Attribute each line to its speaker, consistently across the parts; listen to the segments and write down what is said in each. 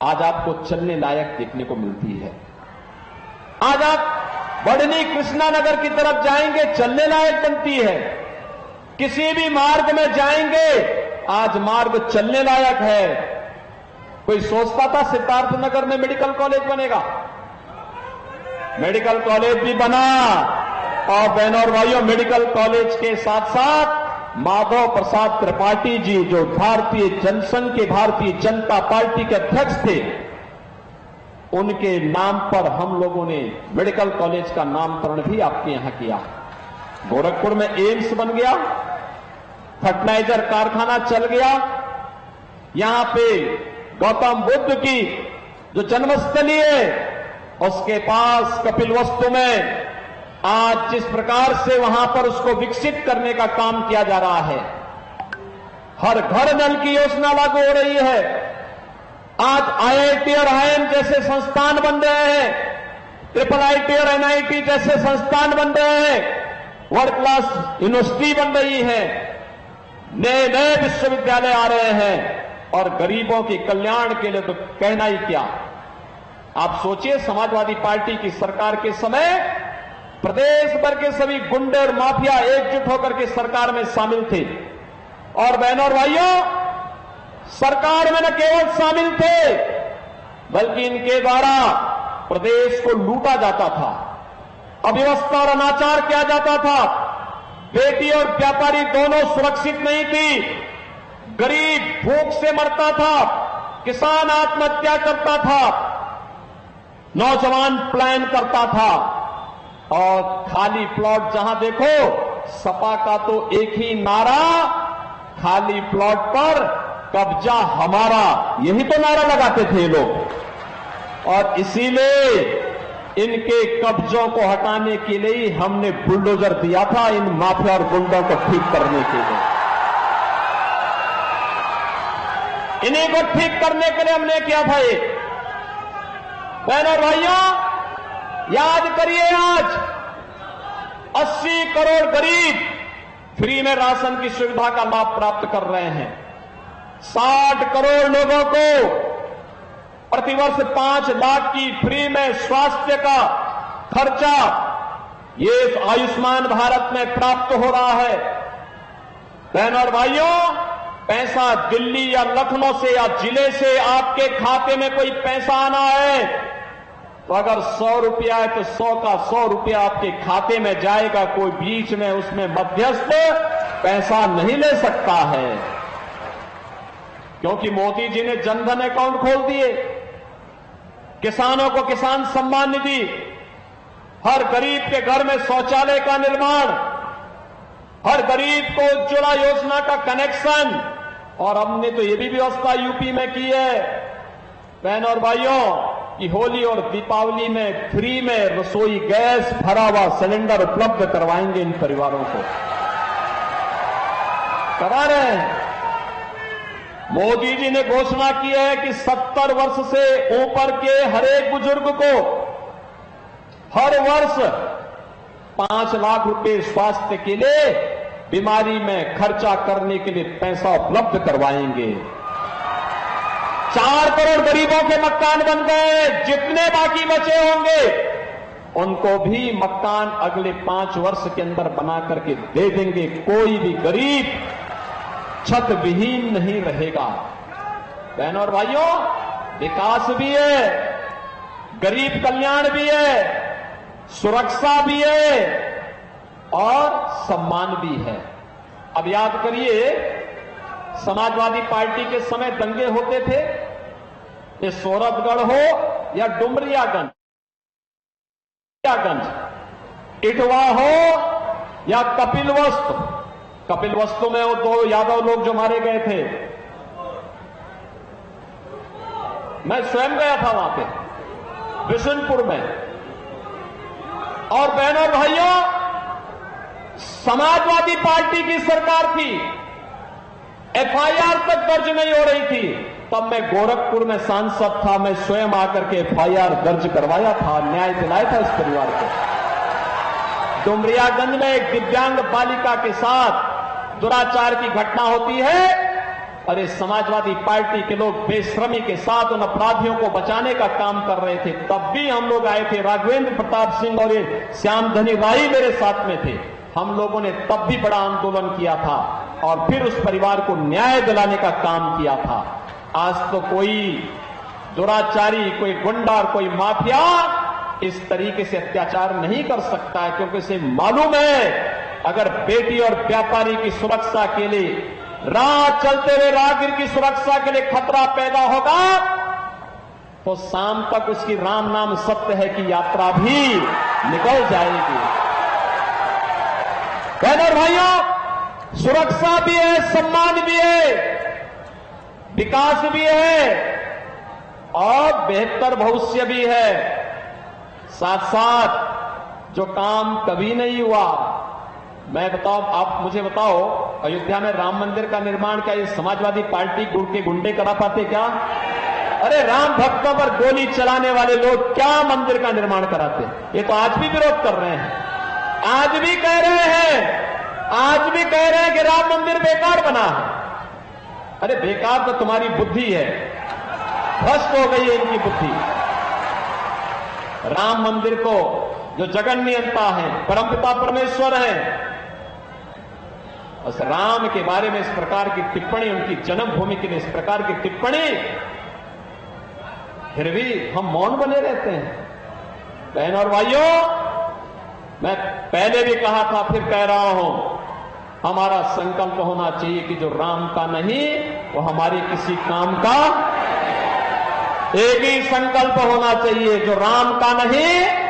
Speaker 1: आज आपको चलने लायक देखने को मिलती है। आज आप बढ़नी कृष्णानगर की तरफ जाएंगे, चलने लायक बनती है। किसी भी मार्ग में जाएंगे, आज मार्ग चलने लायक है। कोई सोचता था सिद्धार्थनगर में मेडिकल कॉलेज बनेगा? मेडिकल कॉलेज भी बना। और बहनों और भाइयों, मेडिकल कॉलेज के साथ साथ माधव प्रसाद त्रिपाठी जी, जो भारतीय जनसंघ के भारतीय जनता पार्टी के अध्यक्ष थे, उनके नाम पर हम लोगों ने मेडिकल कॉलेज का नामकरण भी आपके यहां किया। गोरखपुर में एम्स बन गया, फर्टिलाइजर कारखाना चल गया। यहां पे गौतम बुद्ध की जो जन्मस्थली है, उसके पास कपिलवस्तु में आज जिस प्रकार से वहां पर उसको विकसित करने का काम किया जा रहा है, हर घर नल की योजना लागू हो रही है। आज आईआईटी और आईआईएम जैसे संस्थान बन रहे हैं, IIIT और NIT जैसे संस्थान बन रहे हैं, वर्ल्ड क्लास यूनिवर्सिटी बन रही है, नए नए विश्वविद्यालय आ रहे हैं। और गरीबों के कल्याण के लिए तो कहना ही क्या। आप सोचिए, समाजवादी पार्टी की सरकार के समय प्रदेश भर के सभी गुंडे और माफिया एकजुट होकर के सरकार में शामिल थे। और बहनों और भाइयों, सरकार में न केवल शामिल थे, बल्कि इनके द्वारा प्रदेश को लूटा जाता था, अव्यवस्था और अनाचार किया जाता था। बेटी और व्यापारी दोनों सुरक्षित नहीं थी। गरीब भूख से मरता था, किसान आत्महत्या करता था, नौजवान प्लान करता था। और खाली प्लॉट जहां देखो, सपा का तो एक ही नारा, खाली प्लॉट पर कब्जा हमारा, यही तो नारा लगाते थे ये लोग। और इसीलिए इनके कब्जों को हटाने के लिए हमने बुलडोजर दिया था, इन माफिया और गुंडों को ठीक करने के लिए। इन्हीं को ठीक करने के लिए हमने किया था ये। बहनों और भाइयों, याद करिए, आज 80 करोड़ गरीब फ्री में राशन की सुविधा का लाभ प्राप्त कर रहे हैं। 60 करोड़ लोगों को प्रतिवर्ष 5 लाख की फ्री में स्वास्थ्य का खर्चा ये आयुष्मान भारत में प्राप्त हो रहा है। बहनों और भाइयों, पैसा दिल्ली या लखनऊ से या जिले से आपके खाते में कोई पैसा आना है, तो अगर 100 रुपया है तो 100 का 100 रुपया आपके खाते में जाएगा। कोई बीच में उसमें मध्यस्थ पैसा नहीं ले सकता है, क्योंकि मोदी जी ने जनधन अकाउंट खोल दिए, किसानों को किसान सम्मान निधि, हर गरीब के घर में शौचालय का निर्माण, हर गरीब को उज्ज्वला योजना का कनेक्शन। और हमने तो ये भी व्यवस्था यूपी में की है, बहनों और भाइयों, कि होली और दीपावली में फ्री में रसोई गैस भरा हुआ सिलेंडर उपलब्ध करवाएंगे इन परिवारों को। करा रहे हैं। मोदी जी ने घोषणा की है कि 70 वर्ष से ऊपर के हर एक बुजुर्ग को हर वर्ष 5 लाख रुपए स्वास्थ्य के लिए, बीमारी में खर्चा करने के लिए पैसा उपलब्ध करवाएंगे। 4 करोड़ गरीबों के मकान बन गए। जितने बाकी बचे होंगे उनको भी मकान अगले 5 वर्ष के अंदर बना करके दे देंगे। कोई भी गरीब छत विहीन नहीं रहेगा। बहनों और भाइयों, विकास भी है, गरीब कल्याण भी है, सुरक्षा भी है और सम्मान भी है। अब याद करिए, समाजवादी पार्टी के समय दंगे होते थे, ये सोरठगढ़ हो या डुमरियागंज, इटवा हो या कपिलवस्तु। कपिलवस्तु में वो 2 यादव लोग जो मारे गए थे, मैं स्वयं गया था वहां पे, बिशनपुर में। और बहनों भाइयों, समाजवादी पार्टी की सरकार थी, एफआईआर तक दर्ज नहीं हो रही थी। तब मैं गोरखपुर में सांसद था, मैं स्वयं आकर के एफआईआर दर्ज करवाया था, न्याय दिलाया था इस परिवार को। डुमरियागंज में एक दिव्यांग बालिका के साथ दुराचार की घटना होती है, अरे समाजवादी पार्टी के लोग बेशर्मी के साथ उन अपराधियों को बचाने का काम कर रहे थे, तब भी हम लोग आए थे। राघवेंद्र प्रताप सिंह और ये श्याम धनी राय मेरे साथ में थे। हम लोगों ने तब भी बड़ा आंदोलन किया था और फिर उस परिवार को न्याय दिलाने का काम किया था। आज तो कोई दुराचारी, कोई गुंडा, कोई माफिया इस तरीके से अत्याचार नहीं कर सकता है, क्योंकि इसे मालूम है अगर बेटी और व्यापारी की सुरक्षा के लिए, राह चलते हुए राहगीर की सुरक्षा के लिए खतरा पैदा होगा तो शाम तक उसकी राम नाम सत्य है कि यात्रा भी निकल जाएगी। बहनों और भाइयों, सुरक्षा भी है, सम्मान भी है, विकास भी है और बेहतर भविष्य भी है। साथ साथ जो काम कभी नहीं हुआ, मैं बताऊं, आप मुझे बताओ, अयोध्या में राम मंदिर का निर्माण क्या ये समाजवादी पार्टी के गुंडे करा पाते क्या? अरे राम भक्तों पर गोली चलाने वाले लोग क्या मंदिर का निर्माण कराते? ये तो आज भी विरोध कर रहे हैं, आज भी कह रहे हैं कि राम मंदिर बेकार बना है। अरे बेकार तो तुम्हारी बुद्धि है, भ्रष्ट हो गई है इनकी बुद्धि। राम मंदिर को जो जगन्नियंता है, परमपिता परमेश्वर है, उस राम के बारे में इस प्रकार की टिप्पणी, उनकी जन्मभूमि के लिए इस प्रकार की टिप्पणी, फिर भी हम मौन बने रहते हैं। बहनों और भाइयों, मैं पहले भी कहा था, फिर कह रहा हूं, हमारा संकल्प होना चाहिए कि जो राम का नहीं वो हमारे किसी काम का। एक ही संकल्प होना चाहिए, जो राम का नहीं,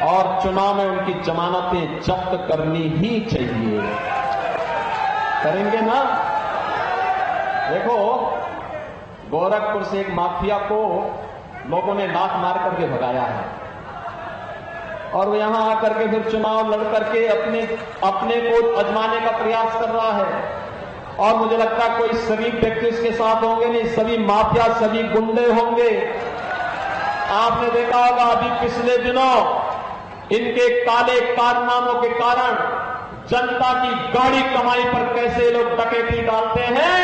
Speaker 1: और चुनाव में उनकी जमानतें जब्त करनी ही चाहिए। करेंगे ना? देखो, गोरखपुर से एक माफिया को लोगों ने लात मार करके भगाया है और वो यहां आकर के फिर चुनाव लड़ करके अपने को आजमाने का प्रयास कर रहा है। और मुझे लगता है कोई शरीफ व्यक्ति उसके साथ होंगे नहीं, सभी माफिया, सभी गुंडे होंगे। आपने देखा होगा अभी पिछले दिनों इनके काले कारनामों के कारण जनता की गाड़ी कमाई पर कैसे लोग डकैती डालते हैं।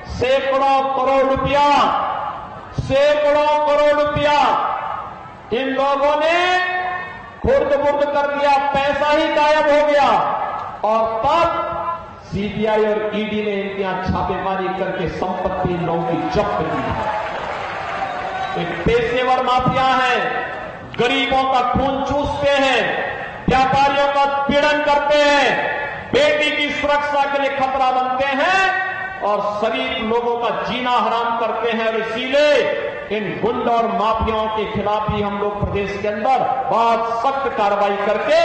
Speaker 1: सैकड़ों करोड़ रुपया इन लोगों ने खुर्द-बुर्द कर दिया, पैसा ही गायब हो गया। और तब सीबीआई और ईडी ने इनके यहां छापेमारी करके संपत्ति इन लोगों की जब्त की है। एक पेशेवर माफिया है, गरीबों का खून चूसते हैं, व्यापारियों का पीड़न करते हैं, बेटी की सुरक्षा के लिए खतरा बनते हैं और शरीफ लोगों का जीना हराम करते हैं। और इसीलिए इन गुंड और माफियाओं के खिलाफ ही हम लोग प्रदेश के अंदर बहुत सख्त कार्रवाई करके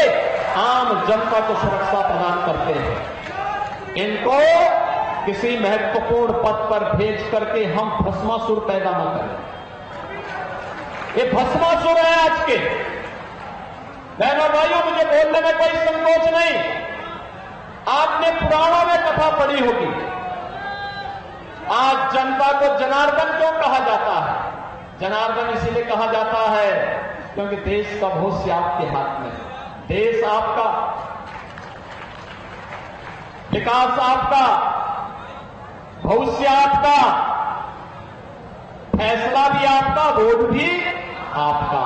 Speaker 1: आम जनता को सुरक्षा प्रदान करते हैं। इनको किसी महत्वपूर्ण पद पर भेज करके हम भस्मासुर पैदा न करें। ये भस्मासुर है आज के। बहनों भाइयों, मुझे बोलने में कोई संकोच नहीं। आपने पुराणों में कथा पढ़ी होगी, आज जनता को जनार्दन क्यों कहा जाता है? जनार्दन इसीलिए कहा जाता है क्योंकि देश का भविष्य आपके हाथ में, देश आपका, विकास आपका, भविष्य आपका, फैसला भी आपका, वोट भी आपका,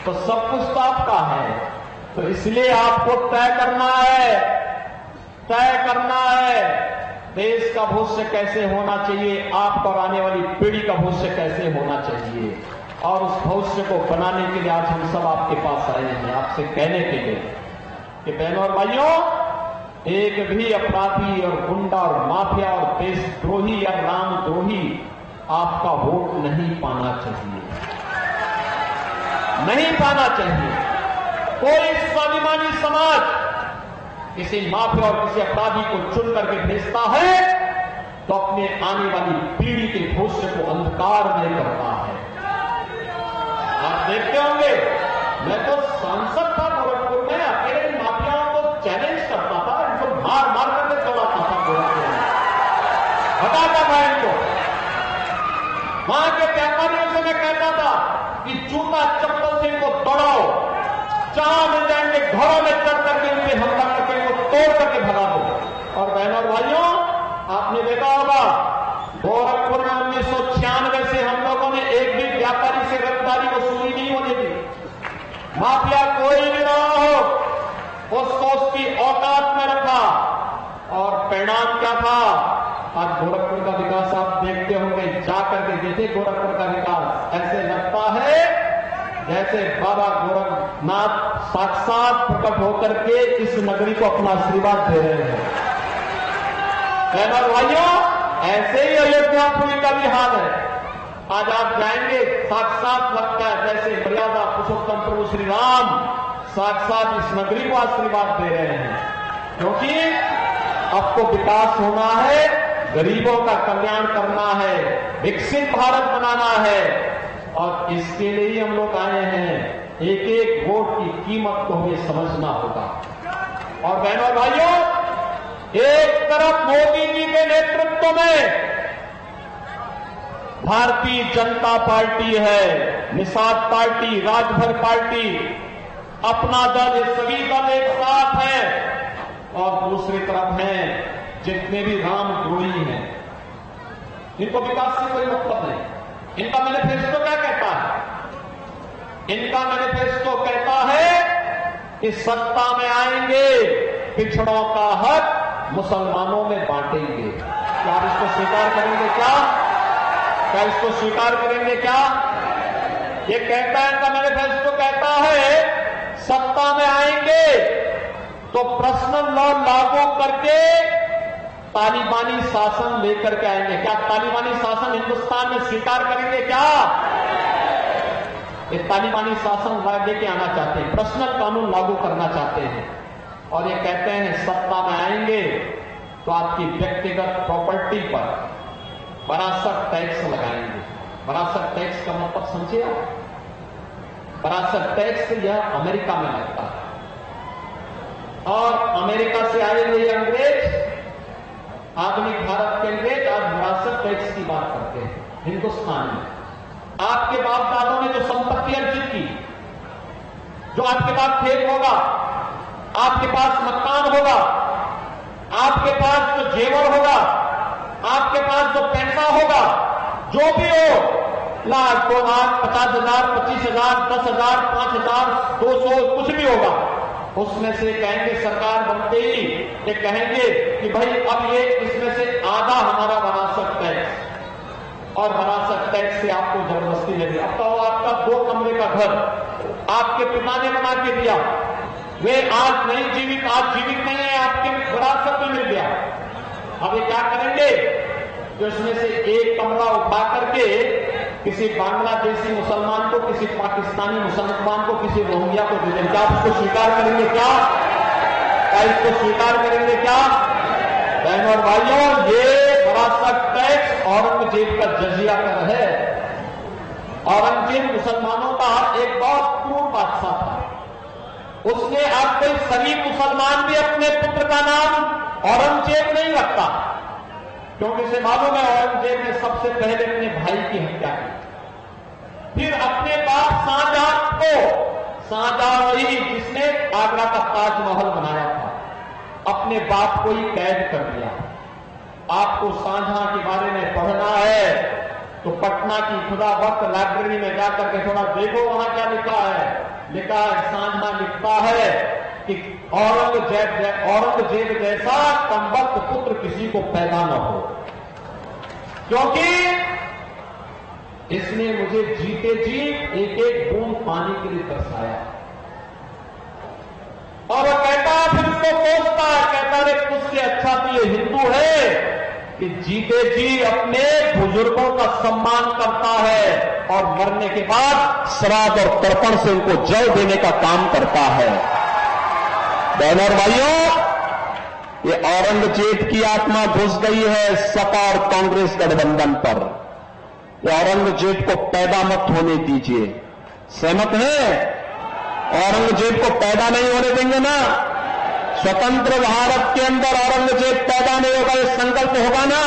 Speaker 1: तो सब कुछ तो आपका है। तो इसलिए आपको तय करना है देश का भविष्य कैसे होना चाहिए, आपका और आने वाली पीढ़ी का भविष्य कैसे होना चाहिए। और उस भविष्य को बनाने के लिए आज हम सब आपके पास आए हैं, आपसे कहने के लिए कि बहनों और भाइयों, एक भी अपराधी और गुंडा और माफिया और देशद्रोही या रामद्रोही आपका वोट नहीं पाना चाहिए, नहीं पाना चाहिए। कोई स्वाभिमानी समाज किसी माफिया और किसी अपराधी को चुन करके भेजता है तो अपने आने वाली पीढ़ी के भविष्य को अंधकार में करता है। आप देखते होंगे, मैं तो सांसद था गोरखपुर में, अकेले माफियाओं को चैलेंज करता था, इनको मार मार करके दौड़ाता था गोरखपुर में, हटाता था इनको। वहां के व्यापारियों से मैं कहता था कि जूता चप्पल से इनको दौड़ाओ, जहां मिल जाएंगे घरों में चढ़ करके उनके हमला करके इनको तोड़ करके भगा दो। और बहनों और भाइयों, आपने देखा होगा गोरखपुर में 1996 से हम लोगों ने एक भी व्यापारी से गिरफ्तारी वसूली नहीं होने दी। माफिया कोई भी रहा हो उसको उसकी औकात में रखा और परिणाम क्या था? आज गोरखपुर का विकास आप देखते होंगे, जाकर के देखे गोरखपुर का विकास, ऐसे लगता है जैसे बाबा गोरखनाथ साक्षात प्रकट होकर के इस नगरी को अपना आशीर्वाद दे रहे हैं। बहनों भाइयों, ऐसे ही अयोध्यापुरी का भी हाल है। आज आप जाएंगे, साक्षात लगता है जैसे मर्यादा पुरुषोत्तम प्रभु श्री राम साक्षात इस नगरी को आशीर्वाद दे रहे हैं, क्योंकि अब तो विकास होना है, गरीबों का कल्याण करना है, विकसित भारत बनाना है, और इसके लिए ही हम लोग आए हैं। एक एक वोट की कीमत को हमें समझना होगा। और बहनों भाइयों, एक तरफ मोदी जी के नेतृत्व में भारतीय जनता पार्टी है, निषाद पार्टी, राजभर पार्टी, अपना दल, ये सभी दल एक साथ है, और दूसरी तरफ हैं जितने भी रामद्रोही हैं, इनको विकास से कोई मतलब नहीं। इनका मैनिफेस्टो क्या कहता है? इनका मैनिफेस्टो कहता है कि सत्ता में आएंगे, पिछड़ों का हक मुसलमानों में बांटेंगे। क्या आप इसको स्वीकार करेंगे? क्या इसको स्वीकार करेंगे? क्या ये कहता है? इनका मैनिफेस्टो कहता है सत्ता में आएंगे तो पर्सनल लॉ लागू करके तालिबानी शासन लेकर के आएंगे। क्या तालिबानी शासन हिंदुस्तान में स्वीकार करेंगे? क्या ये तालिबानी शासन लेके आना चाहते हैं, पर्सनल कानून लागू करना चाहते हैं, और ये कहते हैं सत्ता में आएंगे तो आपकी व्यक्तिगत प्रॉपर्टी पर वरासत टैक्स लगाएंगे। वरासत टैक्स का मतलब समझिए आप? वरासत टैक्स यह अमेरिका में लगता है, और अमेरिका से आए हुए अंग्रेज, आधुनिक भारत के अंग्रेज आज विरासत टैक्स की बात करते हैं। हिंदुस्तान में आपके बाप दादों ने जो संपत्ति अर्जित की, जो आपके पास खेत होगा, आपके पास मकान होगा, आपके पास जो जेवर होगा, आपके पास जो पैसा होगा, जो भी हो, 1 लाख 2 लाख 50,000 25,000 10,000 5,000 200 कुछ भी होगा, उसमें से कहेंगे सरकार बनते ही ये कहेंगे कि भाई अब ये इसमें से आधा हमारा वरासत टैक्स, और वरासत टैक्स से आपको जबरदस्ती ले दिया। अब तो आपका 2 कमरे का घर आपके पिता ने बना के दिया, वे आज नहीं जीवित, आज जीवित नहीं है, आपके विरासत में मिल गया। अब ये क्या करेंगे? तो इसमें से एक कमरा उठा करके किसी बांग्लादेशी मुसलमान को, किसी पाकिस्तानी मुसलमान को, किसी रोहिंग्या को दे देंगे। क्या आप इसको स्वीकार करेंगे? क्या इसको स्वीकार करेंगे? क्या बहनों और भाइयों, ये वरासत टैक्स औरंगजेब का जजिया कर है। औरंगजेब मुसलमानों का एक बहुत क्रूर बादशाह था। उसने आज कोई शरीफ मुसलमान भी अपने पुत्र का नाम औरंगजेब नहीं रखता, क्योंकि इसे मालूम है औरंगजेब ने सबसे पहले अपने भाई की हत्या की, फिर अपने बाप शाहजहां को, शाहजहां वही जिसने आगरा का ताजमहल बनाया था, अपने बाप को ही कैद कर दिया। आपको शाहजहां के बारे में पढ़ना है तो पटना की खुदा वक्त लाइब्रेरी में जाकर के थोड़ा देखो, वहां क्या लिखा है। लिखा है, शाहजहां लिखता है कि औरंगजेब जैसा कमबख्त पुत्र किसी को पैदा न हो, क्योंकि इसने मुझे जीते जी एक एक बूंद पानी के लिए तरसाया। और वो कहता है, फिर उसको कोसता है, कहता है तुझसे अच्छा तो ये हिंदू है कि जीते जी अपने बुजुर्गों का सम्मान करता है और मरने के बाद श्राद्ध और तर्पण से उनको जल देने का काम करता है। बहनों और भाइयों, ये औरंगजेब की आत्मा घुस गई है सपा और कांग्रेस गठबंधन पर। ये औरंगजेब को पैदा मत होने दीजिए। सहमत है? औरंगजेब को पैदा नहीं होने देंगे ना। स्वतंत्र भारत के अंदर औरंगजेब पैदा नहीं होगा, ये संकल्प होगा ना।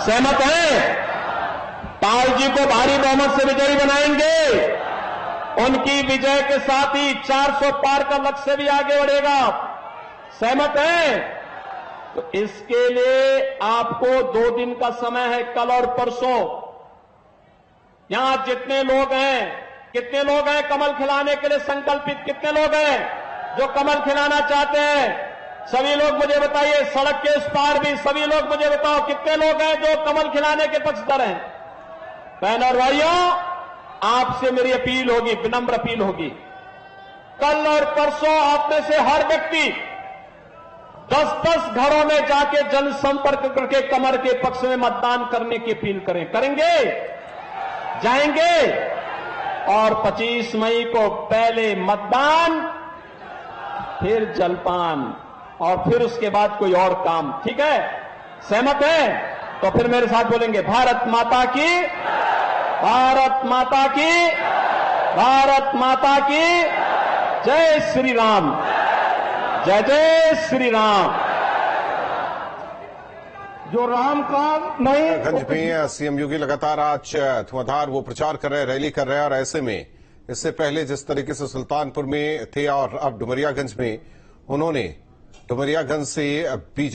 Speaker 1: सहमत है? पाल जी को भारी बहुमत से विजयी बनाएंगे। उनकी विजय के साथ ही 400 पार का लक्ष्य भी आगे बढ़ेगा। सहमत है? तो इसके लिए आपको 2 दिन का समय है, कल और परसों। यहां जितने लोग हैं, कितने लोग हैं कमल खिलाने के लिए संकल्पित, कितने लोग हैं जो कमल खिलाना चाहते हैं? सभी लोग मुझे बताइए, सड़क के उस पार भी सभी लोग मुझे बताओ, कितने लोग हैं जो कमल खिलाने के पक्षधर हैं? बहन और भाइयों, आपसे मेरी अपील होगी, विनम्र अपील होगी, कल और परसों आप में से हर व्यक्ति 10-10 घरों में जाके जनसंपर्क करके कमल के पक्ष में मतदान करने की अपील करें। करेंगे? जाएंगे? और 25 मई को पहले मतदान, फिर जलपान, और फिर उसके बाद कोई और काम। ठीक है? सहमत है? तो फिर मेरे साथ बोलेंगे, भारत माता की, भारत माता की, भारत माता की जय श्री राम, जय जय श्री राम।
Speaker 2: जो राम का नहीं।
Speaker 3: गंज में सीएम योगी लगातार आज धुआंधार वो प्रचार कर रहे हैं, रैली कर रहे हैं, और ऐसे में इससे पहले जिस तरीके से सुल्तानपुर में थे और अब डुमरियागंज में, उन्होंने डुमरियागंज से बीजेपी